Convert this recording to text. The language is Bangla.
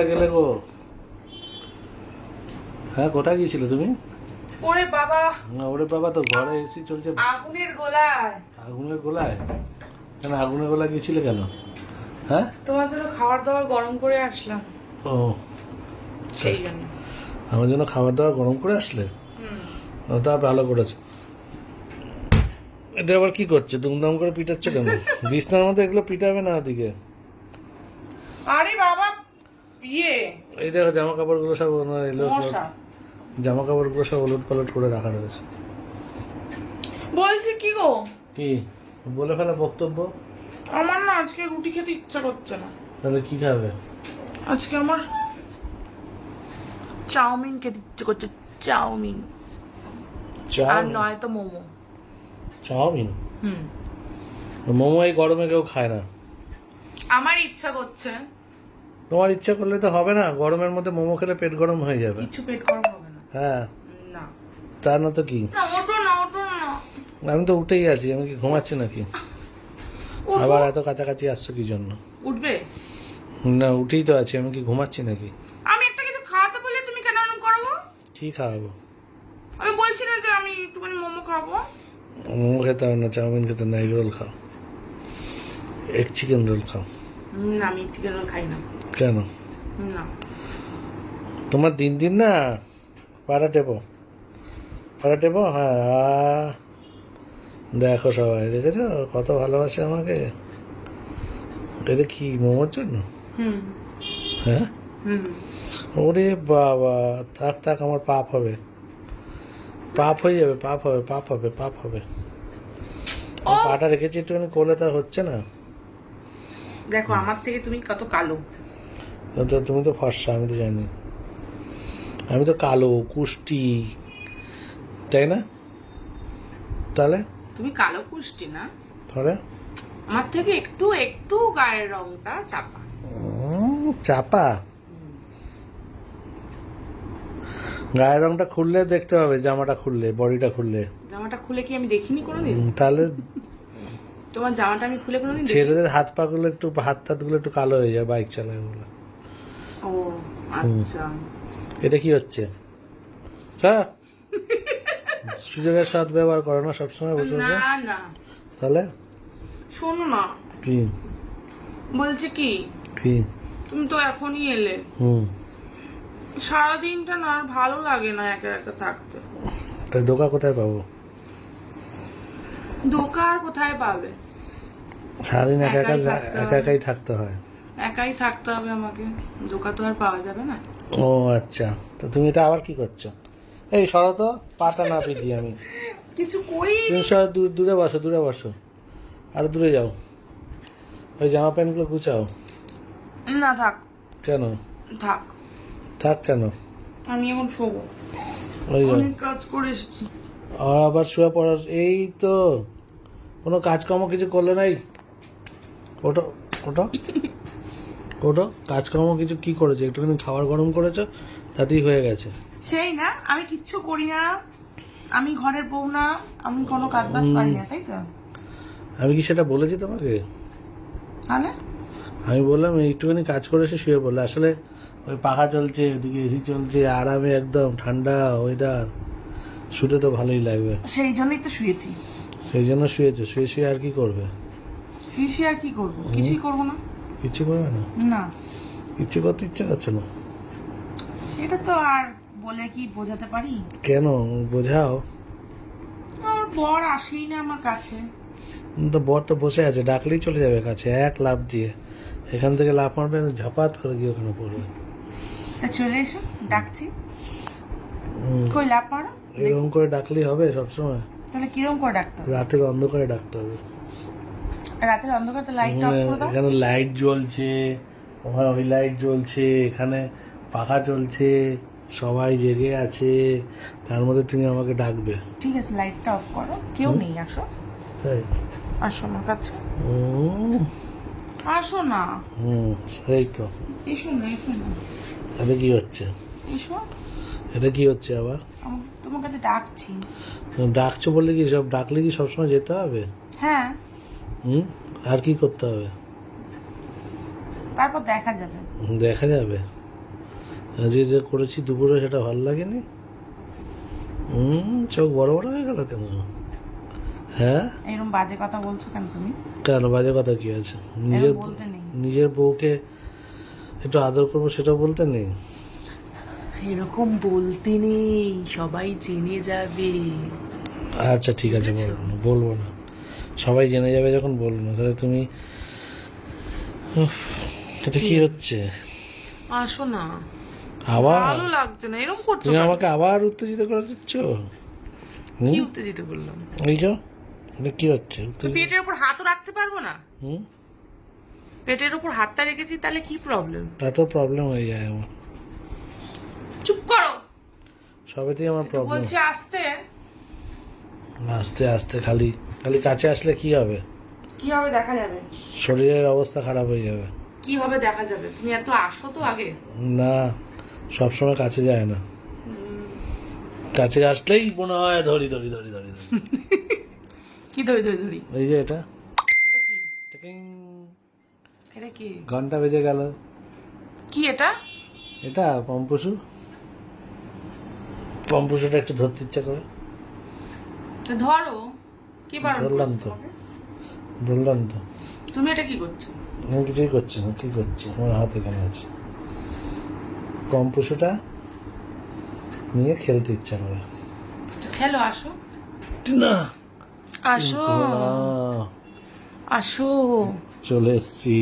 গেলে গো? হ্যাঁ, কোথায় গিয়েছিলে তুমি? ওরে বাবা, ওরে বাবা, তো ঘরে এসি চলছে। আগুনের গোলায়। আগুনের গোলায়? কেন আগুনের গোলায় গিয়েছিলে কেন? হ্যাঁ, তোমার জন্য খাবার দাবার গরম করে আসলাম। ও সেই জন্য আমার জন্য খাবার দাবার গরম করে আসলে? তা ভালো করেছো। এটা আবার কি করছে? দুমদাম করে পিটাচ্ছ কেন? বিছনার মধ্যে এগুলো পিটাবে না ওদিকে। আরে বাবা, বিয়ে এই দেখো জামা কাপড়গুলো সব এলো, মশা। জামা কাপড়গুলো সব ওলট পালট করে রাখা রয়েছে। বলছি কি গো, কি বলে ফেলা বক্তব্য? আমার না আজকে রুটি খেতে ইচ্ছা করছে না। তাহলে কি খাবে? আজকে আমার চাউমিন খেতে ইচ্ছে করছে। চাউমিন আর নয় তো মোমো। চাউমিন? মোমো এই গরমে কেউ খায় না। আমার ইচ্ছা করছে। তোমার ইচ্ছা করলে তো হবে না। গরমের মধ্যে মোমো খেলে পেট গরম হয়ে যাবে। কিছু পেট গরম হবে না। হ্যাঁ, না তা না তো কি? না, ওঠো না, ওঠো না। আমি তো উঠেই আছি। আমি কি ঘুমাচ্ছি নাকি? উঠো। আবার এত কাছাকাছি আসছো কি জন্য? উঠবে? না, উঠেই তো আছি। আমি কি ঘুমাচ্ছি নাকি? আমি একটা কিছু খাওয়াতে বললে তুমি কেন এরকম করো? কি খাওয়াবো? আমি বলছি না যে আমি একটুখানি মোমো খাবো। মোমো খেতে হবে না, চাউমিন খেতে না, এগ রোল খাও। এগ চিকেন রোল খাও। না, আমি চিকেন রোল খাই না। কেন? না, তোমার দিন দিন না পাড়া টেপো, পাড়া টেপো। হ্যাঁ, দেখো সবাই, দেখেছো কত ভালোবাসে আমাকে। এটা কি মোমোর জন্য? হ্যাঁ, ওরে বাবা, থাক থাক, আমার পাপ হবে, পাপ হয়ে যাবে, পাপ হবে, পাপ হবে, পাপ হবে। পাটা রেখেছি একটুখানি কোলে, তা হচ্ছে না। দেখো আমার থেকে তুমি কত কালো। তো তুমি তো ফর্সা, আমি তো জানি। আমি তো কালো কুষ্টি, তাই না? তাহলে তুমি কালো কুষ্টি না, তাহলে আমার থেকে একটু একটু গায়ের রংটা চাপা। চাপা? গায়ের রংটা খুললে দেখতে হবে, জামাটা খুললে, বডিটা খুললে। জামাটা খুলে কি আমি দেখিনি কোনোদিন? তাহলে তোমার জামাটা আমি খুলে কোনোদিন দেখিনি? ছেলেদের হাত পা গুলো একটু, হাত টাত গুলো একটু কালো হয়ে যায় বাইক চালায় বলে। ও আচ্ছা। এটা কি হচ্ছে? হ্যাঁ, সুযোগের সৎ ব্যবহার করো না সবসময় বসে বসে। না না, তাহলে শোনো না, কি বলছি কি, কি? তুমি তো এখনই এলে। হুম, সারাদিনটা না আর ভালো লাগে না একা একা থাকতে। তাই ধোকা কোথায় পাবো? ধোকা আর কোথায় পাবে? সারাদিন একা একা একাই থাকতে একা হবে। একাই থাকতে হয়। একাই থাকতে হবে আমাকে, ধোকা তো আর পাওয়া যাবে না। ও আচ্ছা, তো তুমি এটা আবার কি করছো? এই সরো তো, পাটা না পিটি আমি। কিছু করি তুমি সব দূরে বসো, দূরে বসো, আর দূরে যাও। ওই জামা প্যান্টগুলো গুছাও। না, থাক কেন? থাক, থাক কেন? আমি এখন শোবো, ওই যা। অনেক কাজ করে এসেছি। আবার শুয়ে পড়ার এই তো, কোনো কাজকর্ম কিছু করলে নাই? ওটো, ওটো, ওটো, কাজকর্ম কিছু কি করেছো? একটুখানি খাবার গরম করেছো, তাতেই হয়ে গেছে। সেই না, আমি কিচ্ছু করি না, আমি ঘরের বউ না, আমি কোনো কাজ বাজ পারি না, তাই তো? আমি কি সেটা বলেছি তোমাকে? তাহলে আমি বললাম একটুখানি কাজ করে এসে শুয়ে পড়লে। আসলে ওই পাখা চলছে, ওদিকে এসি চলছে, আরামে একদম ঠান্ডা ওয়েদার, শুতে তো ভালোই লাগবে। সেই জন্যই তো শুয়েছি। সেই জন্য শুয়েছো। শুয়ে শুয়ে আর কি করবে? শুয়ে আর কি করবো? কিছুই করবো না। কিচ্ছু করবে না? না, কিচ্ছু করতে ইচ্ছা করছে না? সেটা তো আর বলে কি বোঝাতে পারি? কেন বোঝাও? আমার বর আসেই না আমার কাছে। তো বর তো বসে আছে, ডাকলেই চলে যাবে কাছে, এক লাফ দিয়ে। এখান থেকে লাফ মারবে, ঝপাত করে গিয়ে ওখানে পড়বে। তা চলে এসো, ডাকছি। কই লাভ মারো? এরকম করে ডাকলেই হবে সবসময়? তাহলে কিরকম করে ডাকতে হবে? রাতের অন্ধকারে ডাকতে হবে। রাতের অন্ধকার তো লাইট অফ করে দাও। এখানে লাইট জ্বলছে, ওখানে ওই লাইট জ্বলছে, এখানে পাখা চলছে, সবাই জেগে আছে, তার মধ্যে তুমি আমাকে ডাকবে? ঠিক আছে, লাইটটা অফ করো, কেউ নেই, আসো। তাই? আসো আমার কাছে, হুম, আসো না। সেই তো। এসো না, এসো না, এটা কি হচ্ছে? এসো। এটা কি হচ্ছে আবার? আমি তোমার কাছে ডাকছি। ডাকছো বললে কি সব, ডাকলে কি সবসময় যেতে হবে? হ্যাঁ, আর কি করতে হবে? তারপর দেখা যাবে। দেখা যাবে? আজকে যে করেছি দুপুরে সেটা ভালো লাগেনি? চোখ বড় বড় হয়ে গেল কেন? হ্যাঁ, এরকম বাজে কথা বলছো কেন তুমি? কেন বাজে কথা কি আছে? নিজের বলতে নেই। নিজের বউকে একটু আদর করবো সেটা বলতে নেই? এরকম বলতে নেই, সবাই জেনে যাবে। আচ্ছা ঠিক আছে, বলবো না। সবাই জেনে যাবে যখন বলবো না, তাহলে তুমি এটা কি হচ্ছে? আসো না, আবার ভালো লাগছে না এরকম করছো তুমি কেন? আমাকে আবার উত্তেজিত করে দিচ্ছ। কি উত্তেজিত করলাম? এই যে এটা কি হচ্ছে? তো পেটের উপর হাতও রাখতে পারবো না? হুম, পেটের উপর হাতটা রেখেছি, তাহলে কি প্রবলেম? তাতেও প্রবলেম হয়ে যায় আমার। চুপ করো, সবেতেই আমার প্রবলেম। বলছি আসতে। আস্তে আস্তে খালি খালি কাছে আসলে কি হবে? কি হবে দেখা যাবে। শরীরের অবস্থা খারাপ হয়ে যাবে। কি হবে দেখা যাবে, তুমি এত আসো তো আগে। না, সবসময় কাছে যায় না। কাছে আসলেই মনে হয় ধরি ধরি ধরি ধরি ধরি। কি ধরি ধরি ধরি? এই যে এটা এটা কি? টিকিং, এটা কি? ঘন্টা বেজে গেল। কি এটা? এটা পম্পসু। পম্পসুটা একটু ধরতে ইচ্ছা করে। তো ধরো, কি বারণ ধরলাম করছে তো। তোমাকে? বললাম তো। তুমি এটা কি করছো? আমি কিছুই করছি না। কি করছি? আমার হাত এখানে আছে। পম্পসুটা নিয়ে খেলতে ইচ্ছা করে। খেলো, আসো না, আসো আসো। চলে এসছি।